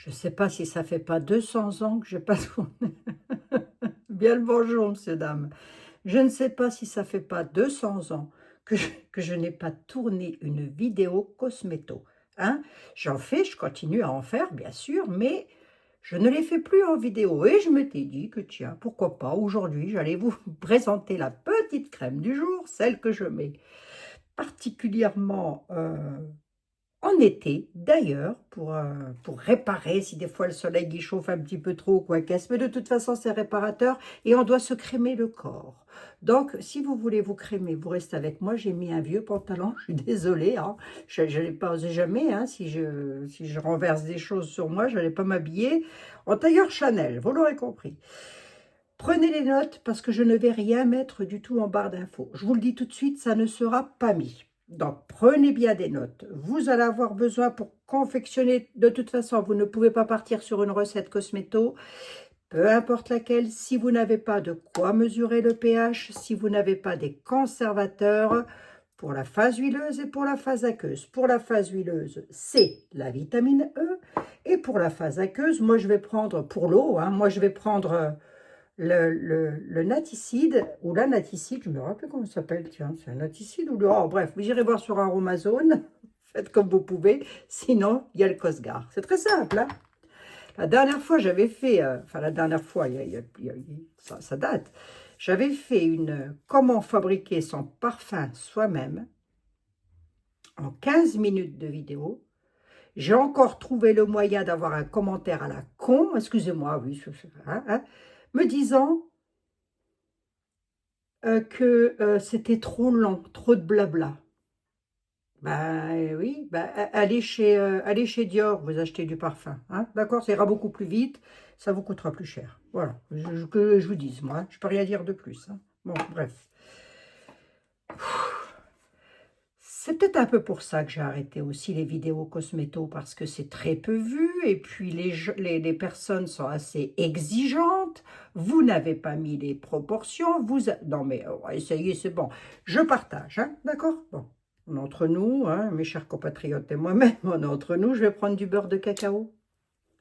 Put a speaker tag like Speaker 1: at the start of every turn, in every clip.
Speaker 1: Je ne sais pas si ça fait pas 200 ans que je n'ai pas tourné. Bien le bonjour, monsieur, dame. Je ne sais pas si ça fait pas 200 ans que je n'ai pas tourné une vidéo cosméto. Hein? J'en fais, je continue à en faire, bien sûr, mais je ne les fais plus en vidéo. Et je m'étais dit que, tiens, pourquoi pas, aujourd'hui, j'allais vous présenter la petite crème du jour, celle que je mets particulièrement en été, d'ailleurs, pour réparer, si des fois le soleil il chauffe un petit peu trop ou quoi qu'est-ce, mais de toute façon, c'est réparateur et on doit se crémer le corps. Donc, si vous voulez vous crémer, vous restez avec moi. J'ai mis un vieux pantalon, je suis désolée, hein. Je n'ai pas osé jamais, hein, si je renverse des choses sur moi, je n'allais pas m'habiller en tailleur Chanel, vous l'aurez compris. Prenez les notes parce que je ne vais rien mettre du tout en barre d'infos. Je vous le dis tout de suite, ça ne sera pas mis. Donc, prenez bien des notes. Vous allez avoir besoin pour confectionner, de toute façon, vous ne pouvez pas partir sur une recette cosméto, peu importe laquelle, si vous n'avez pas de quoi mesurer le pH, si vous n'avez pas des conservateurs, pour la phase huileuse et pour la phase aqueuse. Pour la phase huileuse, c'est la vitamine E. Et pour la phase aqueuse, moi je vais prendre, pour l'eau, hein, moi je vais prendre le naticide, ou la naticide, je ne me rappelle comment ça s'appelle, tiens, c'est un naticide ou le... Oh, bref, vous irez voir sur Aromazone, faites comme vous pouvez, sinon, il y a le Cosgar. C'est très simple, hein. La dernière fois, j'avais fait, enfin la dernière fois, ça date, j'avais fait une comment fabriquer son parfum soi-même en 15 minutes de vidéo. J'ai encore trouvé le moyen d'avoir un commentaire à la con, excusez-moi, oui, hein, me disant que c'était trop long, trop de blabla. Ben oui, ben, allez chez Dior, vous achetez du parfum. Hein, d'accord, ça ira beaucoup plus vite, ça vous coûtera plus cher. Voilà, que je vous dise, moi, je ne peux rien dire de plus. Hein. Bon, bref. C'est peut-être un peu pour ça que j'ai arrêté aussi les vidéos cosméto, parce que c'est très peu vu, et puis les personnes sont assez exigeantes, vous n'avez pas mis les proportions, non mais essayez, c'est bon, je partage, hein, d'accord. Bon, on est entre nous, hein, mes chers compatriotes et moi-même, on est entre nous, je vais prendre du beurre de cacao.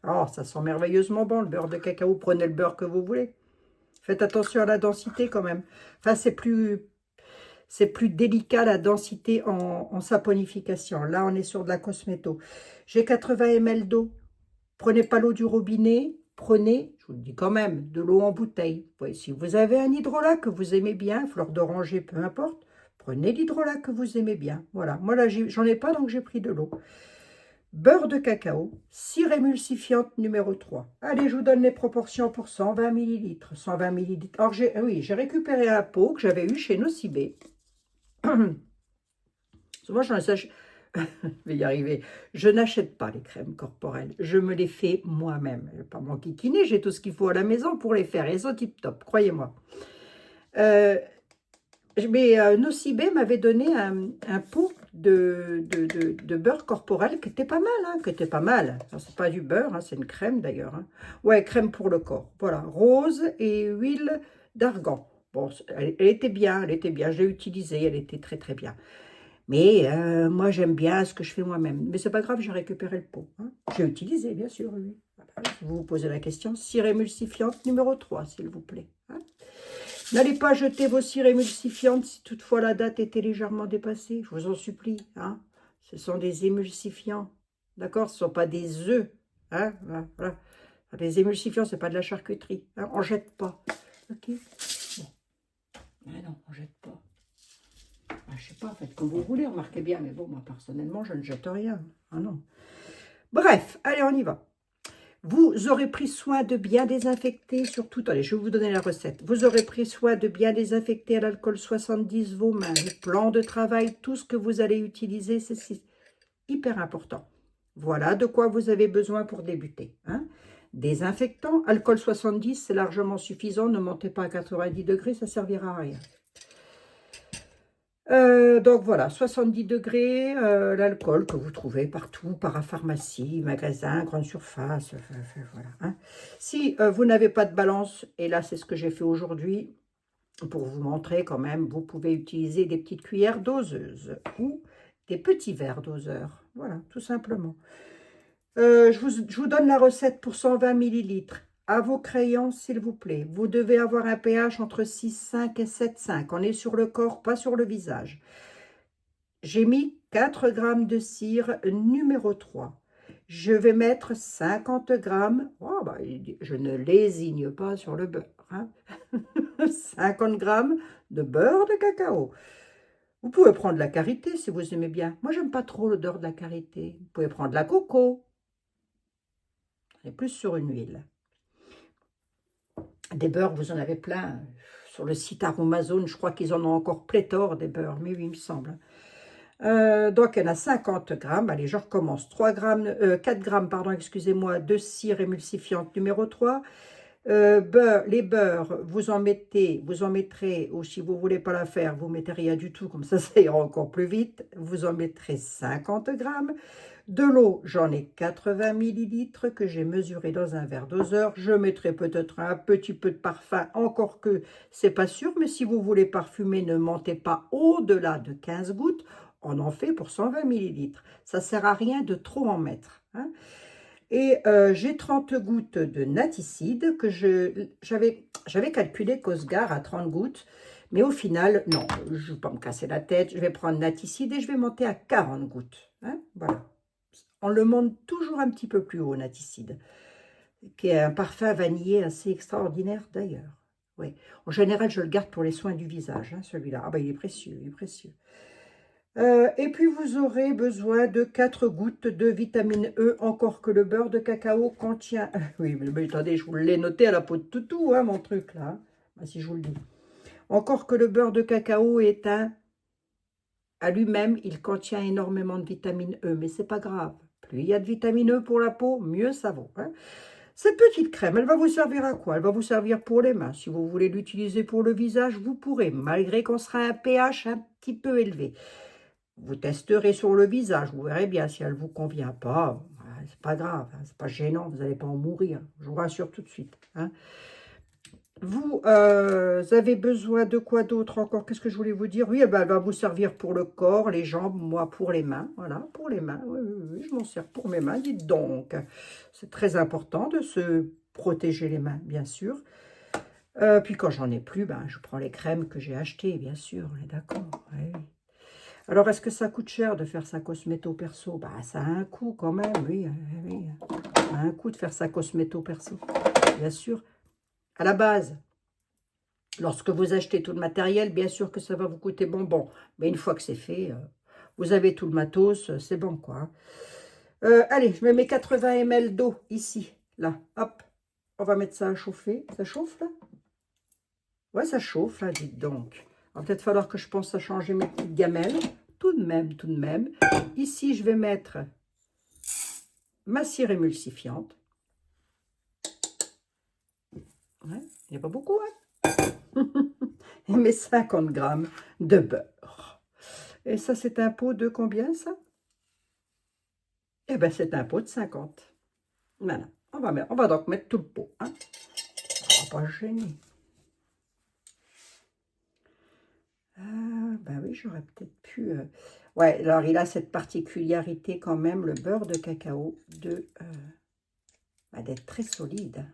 Speaker 1: Oh, ça sent merveilleusement bon, le beurre de cacao, prenez le beurre que vous voulez. Faites attention à la densité quand même. Enfin, c'est plus délicat la densité en saponification. Là, on est sur de la cosméto. J'ai 80 ml d'eau. Prenez pas l'eau du robinet. Prenez, je vous le dis quand même, de l'eau en bouteille. Ouais, si vous avez un hydrolat que vous aimez bien, fleur d'oranger, peu importe, prenez l'hydrolat que vous aimez bien. Voilà. Moi, là, j'en ai pas, donc j'ai pris de l'eau. Beurre de cacao, cire émulsifiante numéro 3. Allez, je vous donne les proportions pour 120 ml. 120 ml. Alors, oui, j'ai récupéré un pot que j'avais eu chez Nocibé. Souvent, je vais y arriver. Je n'achète pas les crèmes corporelles. Je me les fais moi-même. Je ne vais pas m'enquiquiner. J'ai tout ce qu'il faut à la maison pour les faire. Elles sont tip-top, croyez-moi. Mais Nocibé m'avait donné un pot de beurre corporel qui était pas mal. Hein, qui était pas mal. C'est pas du beurre, hein, c'est une crème d'ailleurs. Hein. Ouais, crème pour le corps. Voilà, rose et huile d'argan. Bon, elle était bien, elle était bien. Je l'ai utilisée, elle était très très bien. Mais moi, j'aime bien ce que je fais moi-même. Mais c'est pas grave, j'ai récupéré le pot. Hein. J'ai utilisé, bien sûr, oui. Vous vous posez la question. Cire émulsifiante numéro 3, s'il vous plaît. Hein. N'allez pas jeter vos cires émulsifiantes si toutefois la date était légèrement dépassée. Je vous en supplie. Hein. Ce sont des émulsifiants. D'accord? Ce ne sont pas des œufs. Hein. Voilà. Les émulsifiants, ce n'est pas de la charcuterie. Hein. On ne jette pas. Ok? Bon. Mais non, on ne jette pas. Je sais pas, faites comme vous voulez, remarquez bien, mais bon, moi, personnellement, je ne jette rien. Ah non. Bref, allez, on y va. Vous aurez pris soin de bien désinfecter, surtout, allez, je vais vous donner la recette. Vous aurez pris soin de bien désinfecter à l'alcool 70 vos mains, le plan de travail, tout ce que vous allez utiliser, c'est hyper important. Voilà de quoi vous avez besoin pour débuter. Hein. Désinfectant, alcool 70, c'est largement suffisant, ne montez pas à 90 degrés, ça ne servira à rien. Donc voilà, 70 degrés, l'alcool que vous trouvez partout, parapharmacie, magasin, grande surface, voilà. Hein. Si vous n'avez pas de balance, et là c'est ce que j'ai fait aujourd'hui, pour vous montrer quand même, vous pouvez utiliser des petites cuillères doseuses ou des petits verres doseurs, voilà, tout simplement. Je vous donne la recette pour 120 millilitres. À vos crayons, s'il vous plaît. Vous devez avoir un pH entre 6,5 et 7,5. On est sur le corps, pas sur le visage. J'ai mis 4 grammes de cire numéro 3. Je vais mettre 50 grammes. Oh, bah, je ne lésigne pas sur le beurre. Hein. 50 grammes de beurre de cacao. Vous pouvez prendre la karité si vous aimez bien. Moi, j'aime pas trop l'odeur de la karité. Vous pouvez prendre la coco. On est plus sur une huile. Des beurres, vous en avez plein. Sur le site Aromazone, je crois qu'ils en ont encore pléthore des beurres. Mais oui, il me semble. Donc, il y en a 50 grammes. Allez, je recommence. 4 grammes, pardon, excusez-moi, de cire émulsifiante numéro 3. Les beurres, vous en mettrez, ou si vous ne voulez pas la faire, vous ne mettez rien du tout, comme ça ira encore plus vite. Vous en mettrez 50 grammes. De l'eau, j'en ai 80 millilitres que j'ai mesuré dans un verre doseur. Je mettrai peut-être un petit peu de parfum, encore que c'est pas sûr, mais si vous voulez parfumer, ne montez pas au-delà de 15 gouttes. On en fait pour 120 millilitres. Ça ne sert à rien de trop en mettre. Hein. Et j'ai 30 gouttes de naticide que j'avais calculé Cosgar à 30 gouttes. Mais au final, non, je ne vais pas me casser la tête. Je vais prendre naticide et je vais monter à 40 gouttes. Hein, voilà. On le monte toujours un petit peu plus haut, naticide, qui est un parfum vanillé assez extraordinaire d'ailleurs. Oui. En général, je le garde pour les soins du visage, hein, celui-là. Ah ben, il est précieux, il est précieux. Et puis, vous aurez besoin de 4 gouttes de vitamine E, encore que le beurre de cacao contient... Oui, mais attendez, je vous l'ai noté à la peau de toutou, hein, mon truc, là. Hein, si je vous le dis. Encore que le beurre de cacao est à lui-même, il contient énormément de vitamine E, mais c'est pas grave. Plus il y a de vitamine E pour la peau, mieux ça vaut. Hein. Cette petite crème, elle va vous servir à quoi? Elle va vous servir pour les mains. Si vous voulez l'utiliser pour le visage, vous pourrez, malgré qu'on sera à un pH un petit peu élevé. Vous testerez sur le visage, vous verrez bien si elle ne vous convient pas. C'est pas grave, hein, c'est pas gênant, vous n'allez pas en mourir. Je vous rassure tout de suite. Hein. Vous avez besoin de quoi d'autre encore? Qu'est-ce que je voulais vous dire? Oui, eh ben, elle va vous servir pour le corps, les jambes, moi pour les mains. Voilà, pour les mains. Oui, oui, oui, je m'en sers pour mes mains, dites donc. C'est très important de se protéger les mains, bien sûr. Puis quand j'en ai plus, ben, je prends les crèmes que j'ai achetées, bien sûr. On est d'accord. Oui. Alors, est-ce que ça coûte cher de faire sa cosméto perso? Bah, ça a un coût quand même, oui, oui. Ça a un coût de faire sa cosméto perso, bien sûr. À la base, lorsque vous achetez tout le matériel, bien sûr que ça va vous coûter bonbon. Mais une fois que c'est fait, vous avez tout le matos, c'est bon, quoi. Allez, je mets mes 80 ml d'eau ici, là, hop. On va mettre ça à chauffer. Ça chauffe, là? Ouais, ça chauffe, là, dites donc. Il va peut-être falloir que je pense à changer mes petites gamelles. Tout de même, tout de même. Ici, je vais mettre ma cire émulsifiante. Ouais, il n'y a pas beaucoup, hein. Et mes 50 grammes de beurre. Et ça, c'est un pot de combien, ça? Eh bien, c'est un pot de 50. Voilà. On va donc mettre tout le pot. Hein. On va pas gêner. Ah, ben oui, j'aurais peut-être pu... Ouais, alors il a cette particularité quand même, le beurre de cacao, d'être très solide.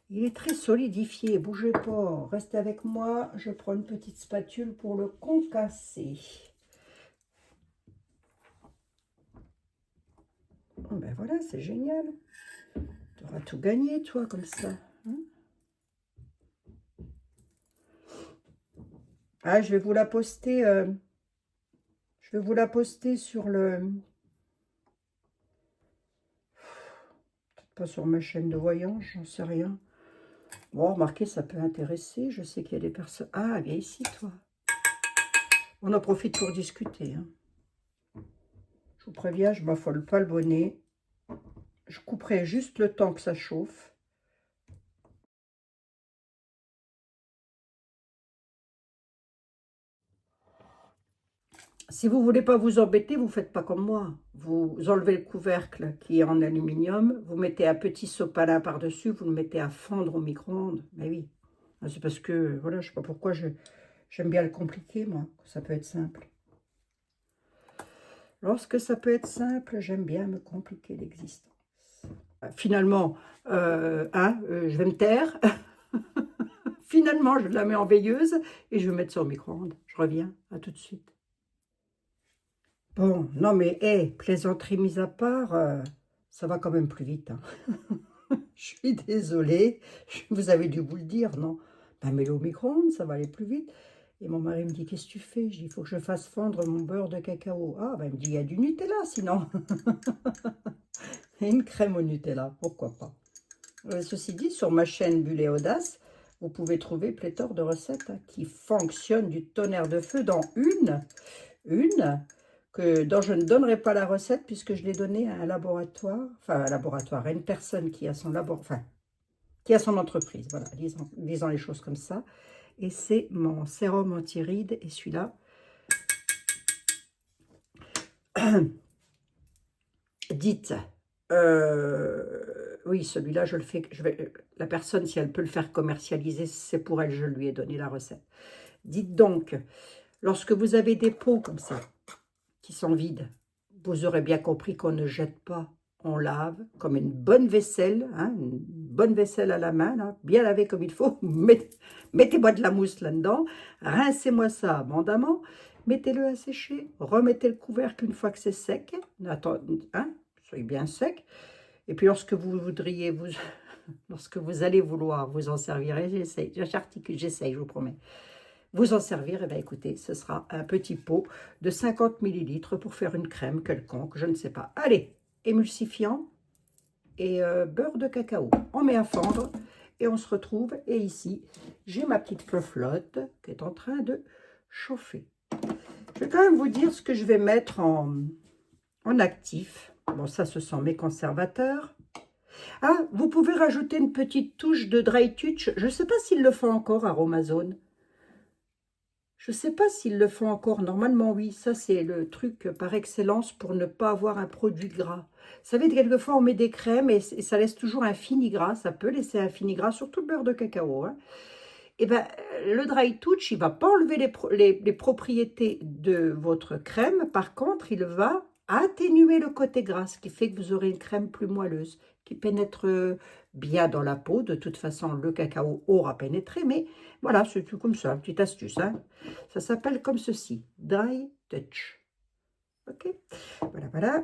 Speaker 1: Il est très solidifié, bougez pas, restez avec moi, je prends une petite spatule pour le concasser. Oh ben voilà, c'est génial. Tu auras tout gagné, toi, comme ça. Hein. Ah, je vais vous la poster, sur le... Peut-être pas sur ma chaîne de voyance, j'en sais rien. Bon, remarquez, ça peut intéresser. Je sais qu'il y a des personnes... Ah, viens ici, toi. On en profite pour discuter. Hein. Je vous préviens, je ne m'affole pas le bonnet. Je couperai juste le temps que ça chauffe. Si vous ne voulez pas vous embêter, vous ne faites pas comme moi. Vous enlevez le couvercle qui est en aluminium, vous mettez un petit sopalin par-dessus, vous le mettez à fondre au micro-ondes. Mais oui, c'est parce que, voilà, je ne sais pas pourquoi j'aime bien le compliquer, moi. Ça peut être simple. Lorsque ça peut être simple, j'aime bien me compliquer l'existence. Finalement, je vais me taire. Finalement, je la mets en veilleuse et je vais mettre ça au micro-ondes. Je reviens, à tout de suite. Bon, non mais, plaisanterie mise à part, ça va quand même plus vite. Hein. Je suis désolée, vous avez dû vous le dire, non? Ben, mets-le au micro-ondes, ça va aller plus vite. Et mon mari me dit, qu'est-ce que tu fais? Je dis, il faut que je fasse fondre mon beurre de cacao. Ah, ben, il me dit, il y a du Nutella sinon. Et une crème au Nutella, pourquoi pas. Ceci dit, sur ma chaîne Bulle et Audace, vous pouvez trouver pléthore de recettes hein, qui fonctionnent du tonnerre de feu, dans dont je ne donnerai pas la recette puisque je l'ai donnée à un laboratoire, à une personne qui a son qui a son entreprise, voilà, disons les choses comme ça. Et c'est mon sérum anti-rides, et celui-là, dites, oui, celui-là, je le fais, la personne, si elle peut le faire commercialiser, c'est pour elle, je lui ai donné la recette. Dites donc, lorsque vous avez des pots comme ça, qui sont vides, vous aurez bien compris qu'on ne jette pas, on lave comme une bonne vaisselle, hein, une bonne vaisselle à la main, là, bien lavée comme il faut. Mettez-moi de la mousse là-dedans, rincez-moi ça abondamment, mettez-le à sécher, remettez le couvercle une fois que c'est sec, hein, soyez bien sec, et puis lorsque vous voudriez, lorsque vous allez vouloir vous en servir, j'essaye, je vous promets, vous en servir, et bien écoutez, ce sera un petit pot de 50 millilitres pour faire une crème quelconque, je ne sais pas. Allez, émulsifiant et beurre de cacao. On met à fondre et on se retrouve. Et ici, j'ai ma petite flotte qui est en train de chauffer. Je vais quand même vous dire ce que je vais mettre en actif. Bon, ça, ce sont mes conservateurs. Ah, vous pouvez rajouter une petite touche de dry touch. Je ne sais pas s'ils le font encore à Aromazone. Je ne sais pas s'ils le font encore. Normalement, oui. Ça, c'est le truc par excellence pour ne pas avoir un produit gras. Vous savez, quelquefois, on met des crèmes et ça laisse toujours un fini gras. Ça peut laisser un fini gras, surtout le beurre de cacao. Hein. Et ben, le dry touch, il ne va pas enlever les propriétés de votre crème. Par contre, il va atténuer le côté gras, ce qui fait que vous aurez une crème plus moelleuse, qui pénètre bien dans la peau. De toute façon, le cacao aura pénétré, mais voilà, c'est tout comme ça, une petite astuce. Hein. Ça s'appelle comme ceci, dry touch. Ok, voilà, voilà.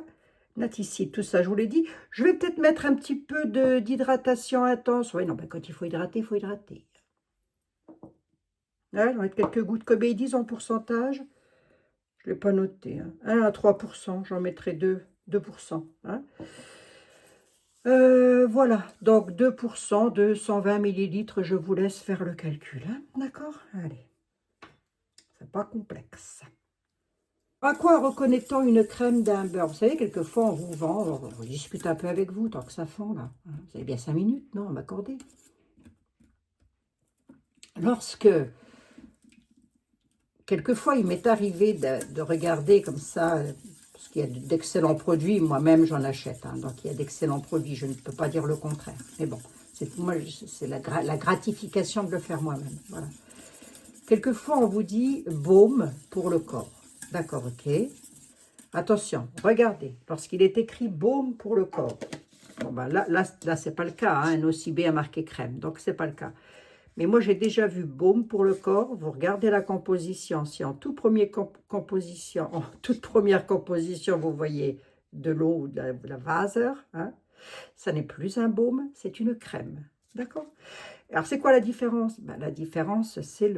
Speaker 1: Ici, tout ça, je vous l'ai dit. Je vais peut-être mettre un petit peu d'hydratation intense. Oui, non, ben, quand il faut hydrater, il faut hydrater. Ouais, je vais mettre quelques gouttes, comme ils disent en pourcentage. Je ne l'ai pas noté. Hein. 1 à 3%, j'en mettrai 2%. Hein. Voilà, donc 2% de 120 millilitres, je vous laisse faire le calcul. Hein. D'accord? Allez, c'est pas complexe. À quoi reconnaît-on une crème d'un beurre? Vous savez, quelquefois, on vous vend, on discute un peu avec vous, tant que ça fond, là. Hein. Vous avez bien 5 minutes, non, à m'accorder. Lorsque, quelquefois, il m'est arrivé de regarder comme ça, parce qu'il y a d'excellents produits, moi-même, j'en achète. Hein, donc, il y a d'excellents produits, je ne peux pas dire le contraire. Mais bon, c'est la gratification de le faire moi-même. Voilà. Quelquefois, on vous dit baume pour le corps. D'accord, ok. Attention, regardez, lorsqu'il est écrit baume pour le corps, bon ben là c'est pas le cas, hein, un OCB a marqué crème, donc c'est pas le cas. Mais moi, j'ai déjà vu baume pour le corps, vous regardez la composition, si en toute première composition, vous voyez de l'eau ou de la vaser, hein, ça n'est plus un baume, c'est une crème, d'accord? Alors, c'est quoi la différence? Ben, la différence, c'est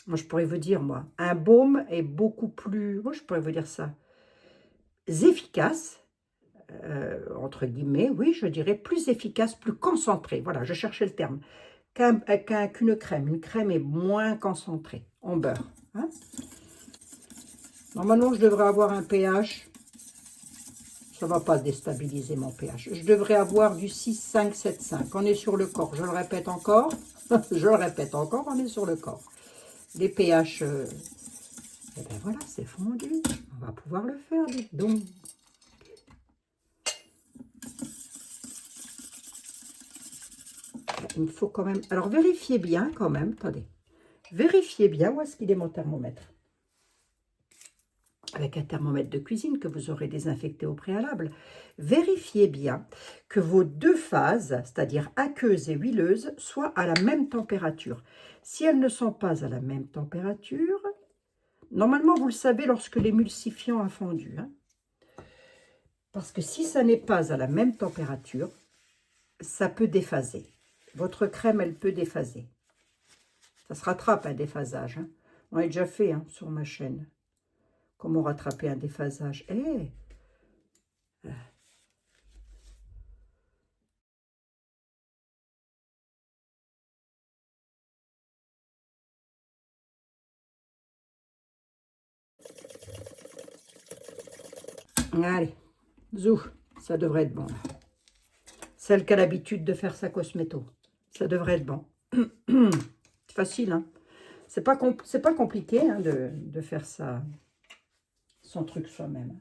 Speaker 1: moi, je pourrais vous dire, moi, un baume est beaucoup plus, moi, je pourrais vous dire ça, efficace, entre guillemets, oui, je dirais plus efficace, plus concentré, voilà, je cherchais le terme, qu'une crème. Une crème est moins concentrée en beurre. Hein. Normalement, je devrais avoir un pH, ça ne va pas déstabiliser mon pH, je devrais avoir du 6, 5, 7, 5, on est sur le corps, je le répète encore, je le répète encore, on est sur le corps. Les pH, et ben voilà, c'est fondu. On va pouvoir le faire, dites donc. Il me faut quand même... Alors, vérifiez bien quand même. Attendez. Vérifiez bien où est-ce qu'il est mon thermomètre. avec un thermomètre de cuisine que vous aurez désinfecté au préalable, vérifiez bien que vos deux phases, c'est-à-dire aqueuse et huileuse, soient à la même température. Si elles ne sont pas à la même température, normalement vous le savez lorsque l'émulsifiant a fondu, hein, parce que si ça n'est pas à la même température, ça peut déphaser. Votre crème, elle peut déphaser. Ça se rattrape un déphasage. Hein. On l'a déjà fait hein, sur ma chaîne. Comment rattraper un déphasage? Allez, zou, ça devrait être bon. Celle qui a l'habitude de faire sa cosméto, ça devrait être bon. C'est facile, hein. C'est pas compliqué hein, de faire son truc soi-même.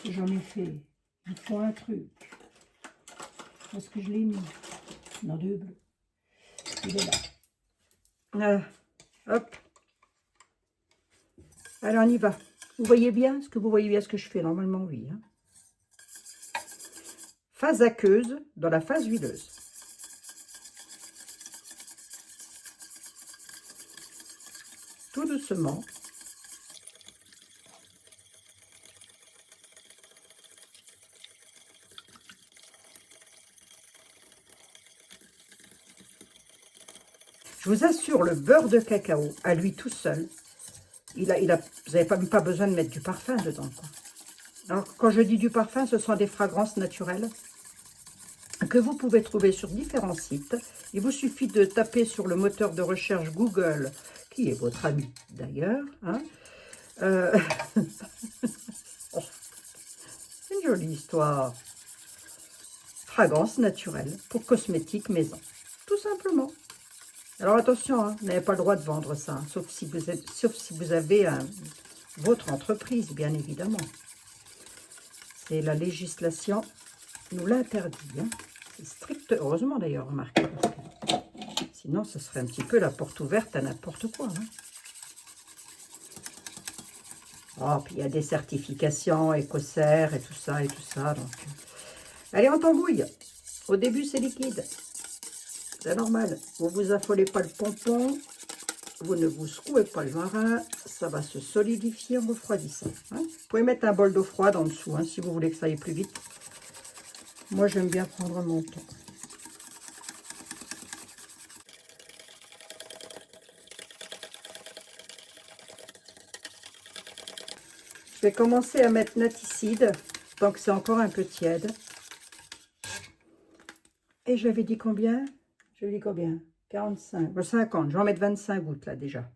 Speaker 1: J'en ai fait. Il faut un truc. Où est-ce que je l'ai mis? Non, deux bleus. Il est là. Voilà. Hop. Alors, on y va. Vous voyez bien? Est-ce que vous voyez bien ce que je fais? Normalement, oui. Hein. Phase aqueuse dans la phase huileuse. Tout doucement. Je vous assure, le beurre de cacao, à lui tout seul, vous n'avez même pas besoin de mettre du parfum dedans. Quoi. Alors, quand je dis du parfum, ce sont des fragrances naturelles que vous pouvez trouver sur différents sites. Il vous suffit de taper sur le moteur de recherche Google, qui est votre ami d'ailleurs. Hein. Oh, une jolie histoire. Fragrance naturelle pour cosmétiques maison. Tout simplement. Alors attention, hein, vous n'avez pas le droit de vendre ça, hein, sauf si vous avez votre entreprise, bien évidemment. Et la législation nous l'interdit. Hein. C'est strict, heureusement d'ailleurs, remarquez. Sinon, ce serait un petit peu la porte ouverte à n'importe quoi. Hein. Oh, puis il y a des certifications écossaires et tout ça et tout ça. Donc. Allez, on t'embouille. Au début, c'est liquide. C'est normal. Vous ne vous affolez pas le pompon. Vous ne vous secouez pas le marin. Ça va se solidifier en refroidissant. Hein. Vous pouvez mettre un bol d'eau froide en dessous hein, si vous voulez que ça aille plus vite. Moi, j'aime bien prendre mon temps. Je vais commencer à mettre naticide, tant que c'est encore un peu tiède. Et j'avais dit combien? J'avais dit combien? 45, 50. Je vais en mettre 25 gouttes là déjà.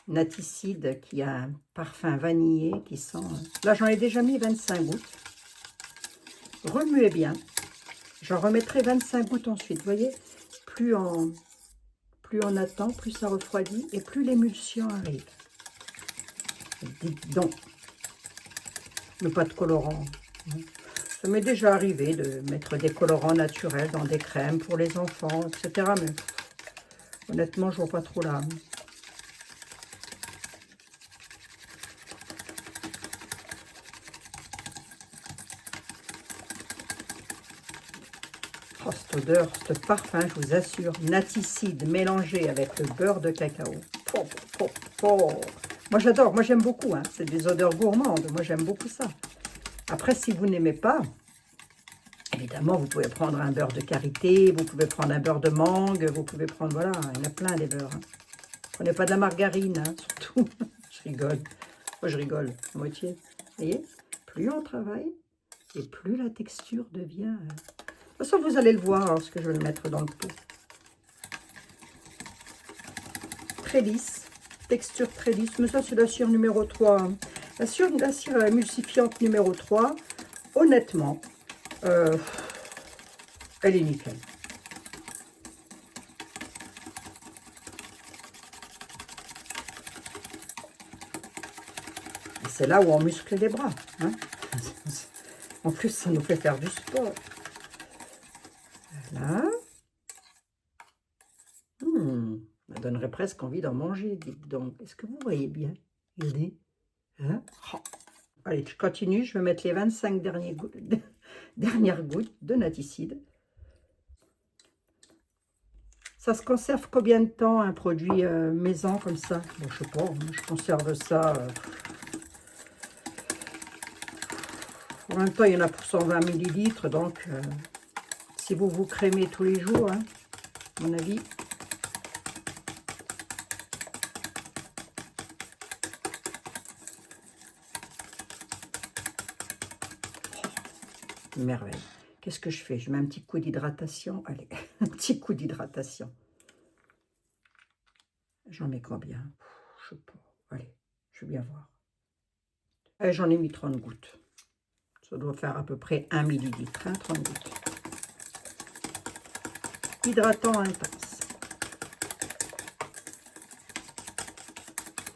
Speaker 1: Naticide qui a un parfum vanillé qui sent... Là, j'en ai déjà mis 25 gouttes. Remuez bien. J'en remettrai 25 gouttes ensuite. Vous voyez, plus on attend, plus ça refroidit et plus l'émulsion arrive. Dites donc. Mais pas de colorant. Ça m'est déjà arrivé de mettre des colorants naturels dans des crèmes pour les enfants, etc. Mais honnêtement, je ne vois pas trop là. Oh, cette odeur, ce parfum, je vous assure, naticide mélangé avec le beurre de cacao. Oh, oh, oh. Moi, j'adore, moi j'aime beaucoup. Hein. C'est des odeurs gourmandes, moi j'aime beaucoup ça. Après, si vous n'aimez pas, évidemment, vous pouvez prendre un beurre de karité, vous pouvez prendre un beurre de mangue, vous pouvez prendre, voilà, il y en a plein des beurres. Hein. Prenez pas de la margarine, hein, surtout. Je rigole. Moi, je rigole, à moitié. Vous voyez, plus on travaille, et plus la texture devient... De toute façon, vous allez le voir lorsque je vais le mettre dans le pot. Très lisse, texture très lisse, mais ça, c'est la cire numéro 3. Hein. La cire émulsifiante numéro 3, honnêtement, elle est nickel. C'est là où on muscle les bras. Hein. En plus, ça nous fait faire du sport. Voilà. donnerait presque envie d'en manger, dites donc. Est-ce que vous voyez bien? Regardez. Hein? Oh. Allez, je continue. Je vais mettre les 25 dernières gouttes de naticide. Ça se conserve combien de temps, un produit maison comme ça? Bon, je sais pas, je conserve ça. En même temps, il y en a pour 120 millilitres, donc si vous vous crémez tous les jours, hein, à mon avis. Merveille. Qu'est-ce que je fais? Je mets un petit coup d'hydratation. Allez, un petit coup d'hydratation. J'en mets combien? Je sais pas. Allez, je vais bien voir. J'en ai mis 30 gouttes. Ça doit faire à peu près 1 millilitre, hein, 30 gouttes. Hydratant intense.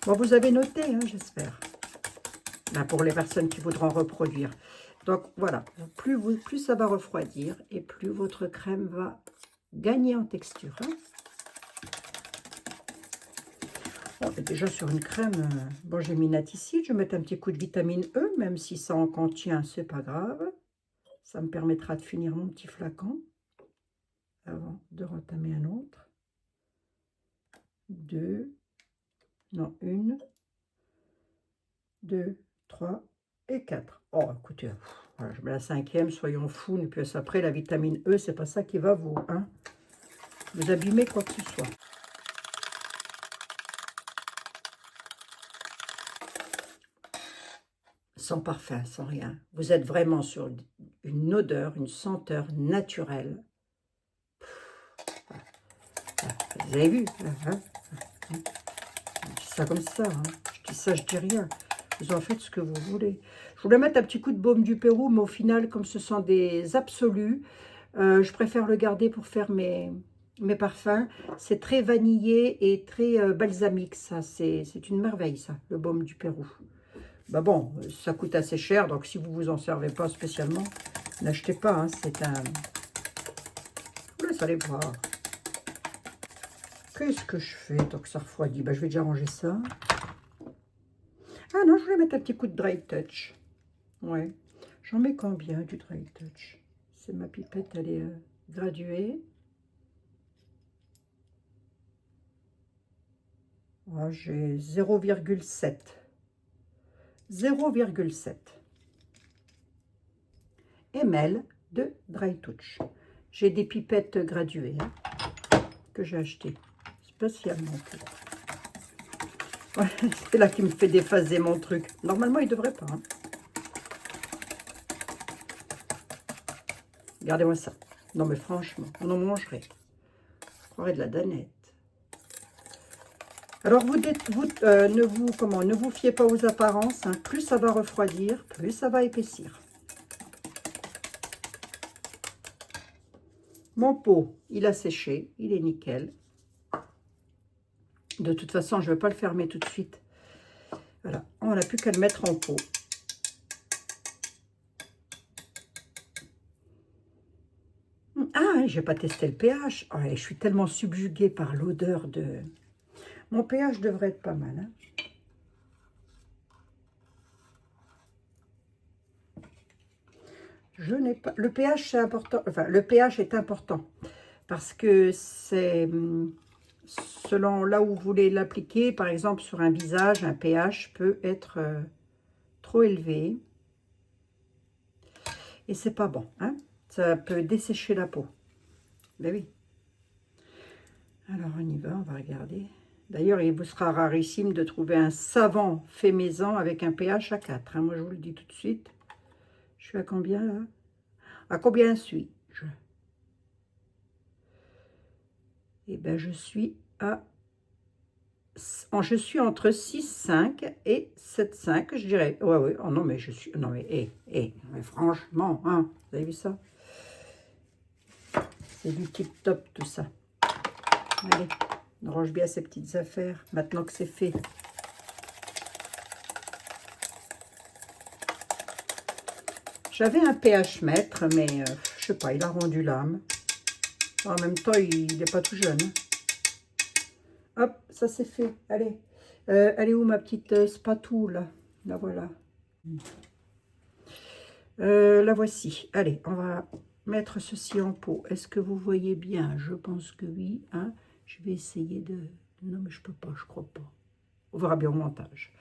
Speaker 1: Bon, vous avez noté, hein, j'espère. Ben, pour les personnes qui voudront reproduire. Donc voilà, plus ça va refroidir et plus votre crème va gagner en texture. Hein. On est déjà sur une crème. Bon, j'ai mis naticide. Je vais mettre un petit coup de vitamine E, même si ça en contient, c'est pas grave. Ça me permettra de finir mon petit flacon avant de rentamer un autre. 2, non, 1, 2, 3 et 4. Oh, écoutez, voilà, je mets la 5e, soyons fous. Et puis après, la vitamine E, c'est pas ça qui va vous, hein, vous abîmer quoi que ce soit. Sans parfum, sans rien. Vous êtes vraiment sur une odeur, une senteur naturelle. Vous avez vu, hein? Je dis ça comme ça, hein. Je dis ça, je dis rien. Vous en faites ce que vous voulez. Je voulais mettre un petit coup de baume du Pérou, mais au final, comme ce sont des absolus, je préfère le garder pour faire mes parfums. C'est très vanillé et très balsamique, ça. C'est une merveille, ça, le baume du Pérou. Bah bon, ça coûte assez cher, donc si vous vous en servez pas spécialement, n'achetez pas, hein, c'est un... Je vous laisse aller voir. Qu'est-ce que je fais tant que ça refroidit? Bah, je vais déjà ranger ça. Ah non, je voulais mettre un petit coup de Dry Touch. Ouais. J'en mets combien du Dry Touch? C'est ma pipette, elle est graduée. Oh, j'ai 0,7. 0,7 ml de Dry Touch. J'ai des pipettes graduées hein, que j'ai achetées spécialement pour. Ouais, c'est là qui me fait déphaser mon truc. Normalement, il ne devrait pas. Hein. Regardez-moi ça. Non, mais franchement, on en mangerait. Je croirais de la danette. Alors, ne vous fiez pas aux apparences. Hein. Plus ça va refroidir, plus ça va épaissir. Mon pot, il a séché. Il est nickel. De toute façon, je ne vais pas le fermer tout de suite. Voilà, on n'a plus qu'à le mettre en pot. Ah, je n'ai pas testé le pH. Oh, je suis tellement subjuguée par l'odeur de... Mon pH devrait être pas mal. Hein. Je n'ai pas... Le pH, c'est important. Enfin, le pH est important. Parce que c'est... Selon là où vous voulez l'appliquer, par exemple sur un visage, un pH peut être trop élevé. Et c'est pas bon. Hein? Ça peut dessécher la peau. Ben oui. Alors on y va, on va regarder. D'ailleurs, il vous sera rarissime de trouver un savon fait maison avec un pH à 4. Hein? Moi, je vous le dis tout de suite. Je suis à combien là? À combien suis-je? Eh bien, je suis à... Je suis entre 6,5 et 7,5, je dirais. Ouais, ouais. Oh non, mais je suis... Non, mais, mais franchement, hein, vous avez vu ça? C'est du tip-top, tout ça. Allez, on range bien ces petites affaires, maintenant que c'est fait. J'avais un pH mètre, mais je sais pas, il a rendu l'âme. En même temps, il n'est pas tout jeune. Hop, ça c'est fait. Allez. Elle est où ma petite spatule? La voilà. La voici. Allez, on va mettre ceci en pot. Est-ce que vous voyez bien? Je pense que oui. Hein. Je vais essayer de... Non, mais je peux pas, je crois pas. On verra bien au montage.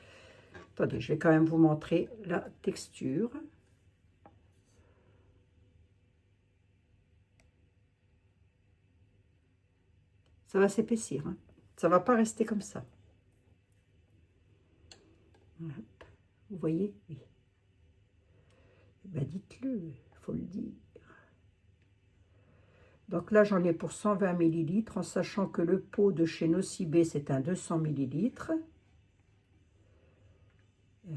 Speaker 1: Attendez, je vais quand même vous montrer la texture. Ça va s'épaissir. Hein. Ça va pas rester comme ça. Vous voyez? Oui. Eh ben, dites-le, il faut le dire. Donc là, j'en ai pour 120 ml, en sachant que le pot de chez Nocibé, c'est un 200 ml.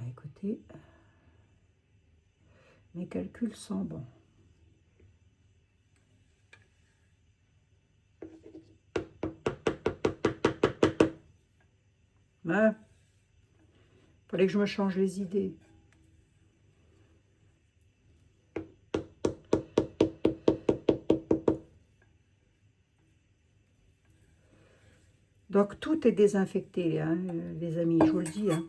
Speaker 1: Écoutez, mes calculs sont bons. Hein? Fallait que je me change les idées. Donc, tout est désinfecté, hein, les amis, je vous le dis. Hein.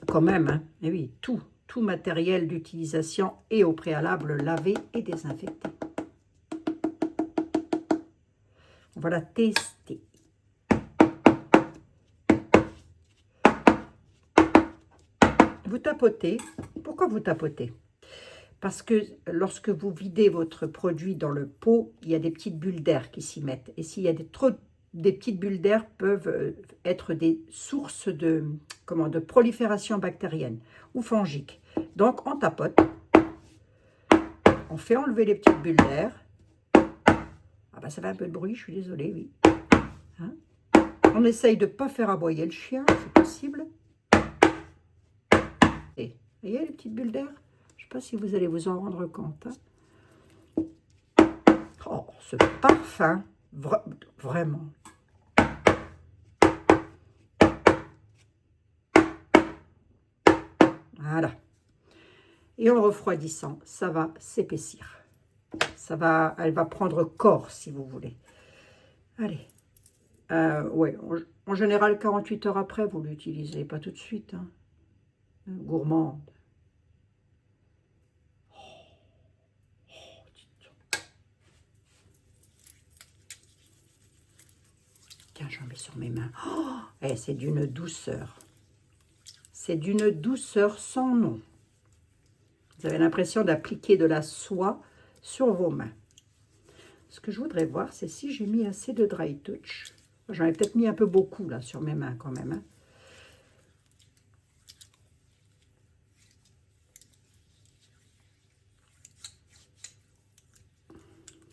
Speaker 1: Quand même, hein. Et oui, tout matériel d'utilisation est au préalable lavé et désinfecté. On va la tester. Vous tapotez. Pourquoi vous tapotez? Parce que lorsque vous videz votre produit dans le pot, il y a des petites bulles d'air qui s'y mettent. Et s'il y a des petites bulles d'air peuvent être des sources de prolifération bactérienne ou fongique. Donc, on tapote. On fait enlever les petites bulles d'air. Ah ben, ça fait un peu de bruit, je suis désolée, oui. Hein? On essaye de ne pas faire aboyer le chien, c'est possible. Et, vous voyez les petites bulles d'air? Je ne sais pas si vous allez vous en rendre compte. Hein? Oh, ce parfum, vraiment. Voilà. Et en refroidissant, ça va s'épaissir. Elle va prendre corps, si vous voulez. Allez. Ouais, en général, 48 heures après, vous l'utilisez, pas tout de suite. Hein. Gourmande. Tiens, j'en mets sur mes mains. Oh, c'est d'une douceur. C'est d'une douceur sans nom. Vous avez l'impression d'appliquer de la soie sur vos mains. Ce que je voudrais voir, c'est si j'ai mis assez de dry touch. J'en ai peut-être mis un peu beaucoup là sur mes mains quand même. Hein.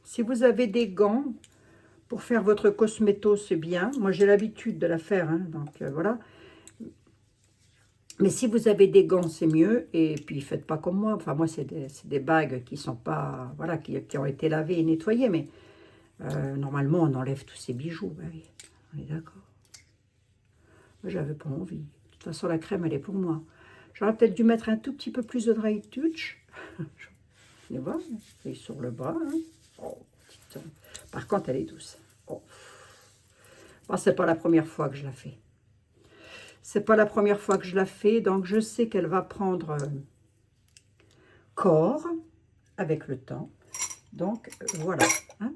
Speaker 1: Si vous avez des gants pour faire votre cosméto, c'est bien. Moi, j'ai l'habitude de la faire, hein, donc voilà. Mais si vous avez des gants, c'est mieux. Et puis, faites pas comme moi. Enfin, moi, c'est des bagues qui sont pas, voilà, qui ont été lavées et nettoyées. Mais normalement, on enlève tous ces bijoux. Ben oui, on est d'accord. Moi, j'avais pas envie. De toute façon, la crème, elle est pour moi. J'aurais peut-être dû mettre un tout petit peu plus de dry touch. Vous voyez, et sur le bras. Hein. Oh, par contre, elle est douce. Oh. Bon, c'est pas la première fois que je la fais. C'est pas la première fois que je la fais, donc je sais qu'elle va prendre corps avec le temps. Donc, voilà. Hein.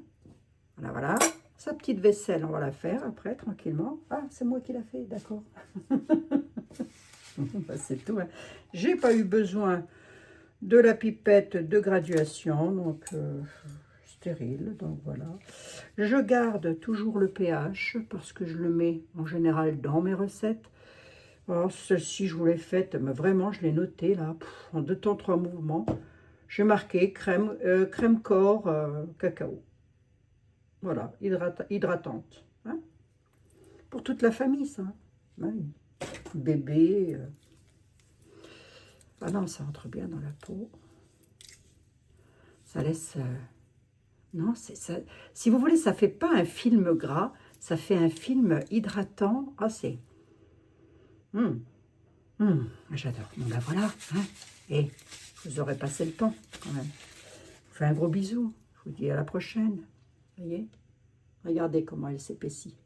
Speaker 1: Voilà. Sa petite vaisselle, on va la faire après, tranquillement. Ah, c'est moi qui l'a fait, d'accord. Bah, c'est tout. Hein. J'ai pas eu besoin de la pipette de graduation, donc stérile, donc voilà. Je garde toujours le pH parce que je le mets en général dans mes recettes. Alors, celle-ci, je vous l'ai faite, mais vraiment, je l'ai notée là, en 2 temps 3 mouvements. J'ai marqué crème corps cacao. Voilà, hydratante. Hein, pour toute la famille, ça. Hein, bébé. Ah non, ça entre bien dans la peau. Ça laisse... non, c'est ça. Si vous voulez, ça fait pas un film gras, ça fait un film hydratant. Ah, c'est... J'adore. Bon, ben voilà. Hein. Et vous aurez passé le temps, quand même. Je vous fais un gros bisou. Je vous dis à la prochaine. Vous voyez? Regardez comment elle s'épaissit.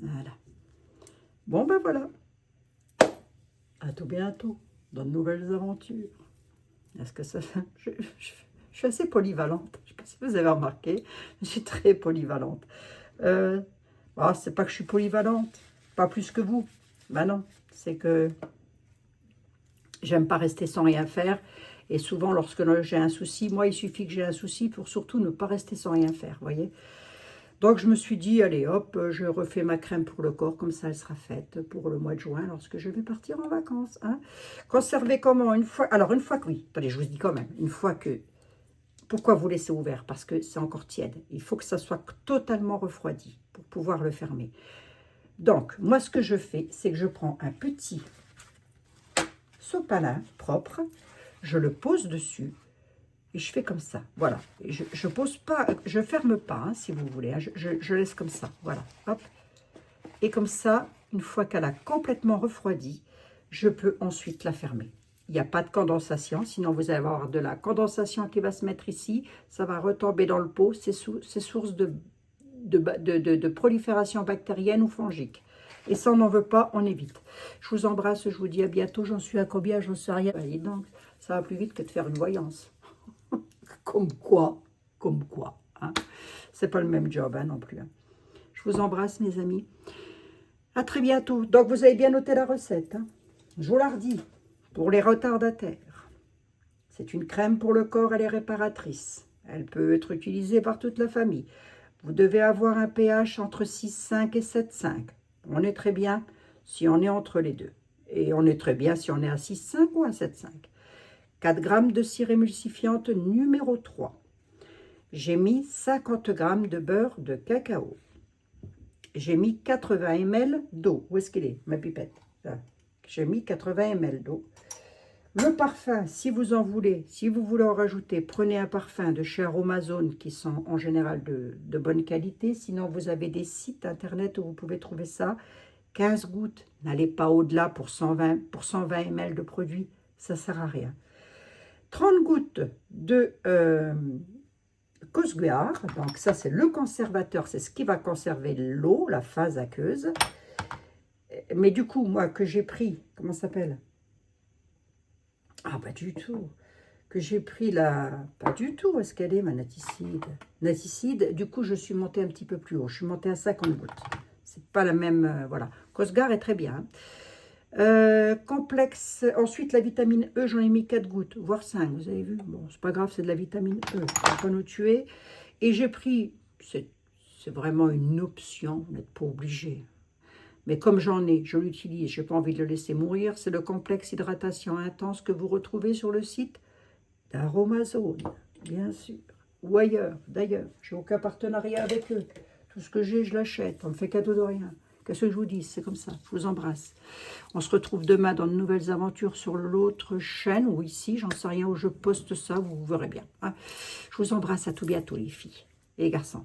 Speaker 1: Voilà. Bon, ben voilà. À tout bientôt dans de nouvelles aventures. Est-ce que ça... Je suis assez polyvalente. Je ne sais pas si vous avez remarqué. Je suis très polyvalente. C'est pas que je suis polyvalente. Pas plus que vous. Ben non. C'est que j'aime pas rester sans rien faire. Et souvent, lorsque j'ai un souci, moi, il suffit que j'ai un souci pour surtout ne pas rester sans rien faire, vous voyez. Donc, je me suis dit, allez, hop, je refais ma crème pour le corps, comme ça, elle sera faite pour le mois de juin, lorsque je vais partir en vacances. Hein. Conserver comment? Une fois, alors, une fois que, oui, attendez, je vous dis quand même, une fois que, pourquoi vous laissez ouvert? Parce que c'est encore tiède. Il faut que ça soit totalement refroidi pour pouvoir le fermer. Donc, moi, ce que je fais, c'est que je prends un petit sopalin propre, je le pose dessus, et je fais comme ça, voilà. Et je pose pas, je ferme pas, hein, si vous voulez. Hein, je laisse comme ça, voilà. Hop. Et comme ça, une fois qu'elle a complètement refroidi, je peux ensuite la fermer. Il n'y a pas de condensation, sinon vous allez avoir de la condensation qui va se mettre ici. Ça va retomber dans le pot. C'est source de prolifération bactérienne ou fongique. Et ça, on n'en veut pas, on évite. Je vous embrasse, je vous dis à bientôt. J'en suis à combien? J'en sais rien. Et donc, ça va plus vite que de faire une voyance. Comme quoi, hein. C'est pas le même job, hein, non plus. Hein. Je vous embrasse, mes amis. À très bientôt. Donc, vous avez bien noté la recette. Hein. Je vous la redis, pour les retardataires. C'est une crème pour le corps, elle est réparatrice. Elle peut être utilisée par toute la famille. Vous devez avoir un pH entre 6,5 et 7,5. On est très bien si on est entre les deux. Et on est très bien si on est à 6,5 ou à 7,5. 4 g de cire émulsifiante numéro 3. J'ai mis 50 g de beurre de cacao. J'ai mis 80 ml d'eau. Où est-ce qu'elle est, ma pipette? J'ai mis 80 ml d'eau. Le parfum, si vous en voulez, si vous voulez en rajouter, prenez un parfum de chez Aromazone qui sont en général de bonne qualité. Sinon, vous avez des sites internet où vous pouvez trouver ça. 15 gouttes, n'allez pas au-delà pour 120 ml de produit, ça ne sert à rien. 30 gouttes de Cosguard, donc ça c'est le conservateur, c'est ce qui va conserver l'eau, la phase aqueuse. Mais du coup, moi que j'ai pris, comment ça s'appelle? Ah, pas du tout. Que j'ai pris la... Pas du tout, où est-ce qu'elle est ma naticide? Naticide, du coup je suis montée un petit peu plus haut, je suis montée à 50 gouttes. C'est pas la même, voilà. Cosguard est très bien. Hein. Complexe, ensuite la vitamine E, j'en ai mis 4 gouttes, voire 5, vous avez vu, bon c'est pas grave, c'est de la vitamine E, ça va pas nous tuer, et j'ai pris, c'est vraiment une option, vous n'êtes pas obligé, mais comme j'en ai, je l'utilise, j'ai pas envie de le laisser mourir, c'est le complexe hydratation intense que vous retrouvez sur le site d'Aromazone, bien sûr, ou ailleurs, d'ailleurs, j'ai aucun partenariat avec eux, tout ce que j'ai, je l'achète, on me fait cadeau de rien. Qu'est-ce que je vous dis? C'est comme ça. Je vous embrasse. On se retrouve demain dans de nouvelles aventures sur l'autre chaîne ou ici. J'en sais rien où je poste ça. Vous verrez bien. Hein. Je vous embrasse. À tout bientôt, les filles et les garçons.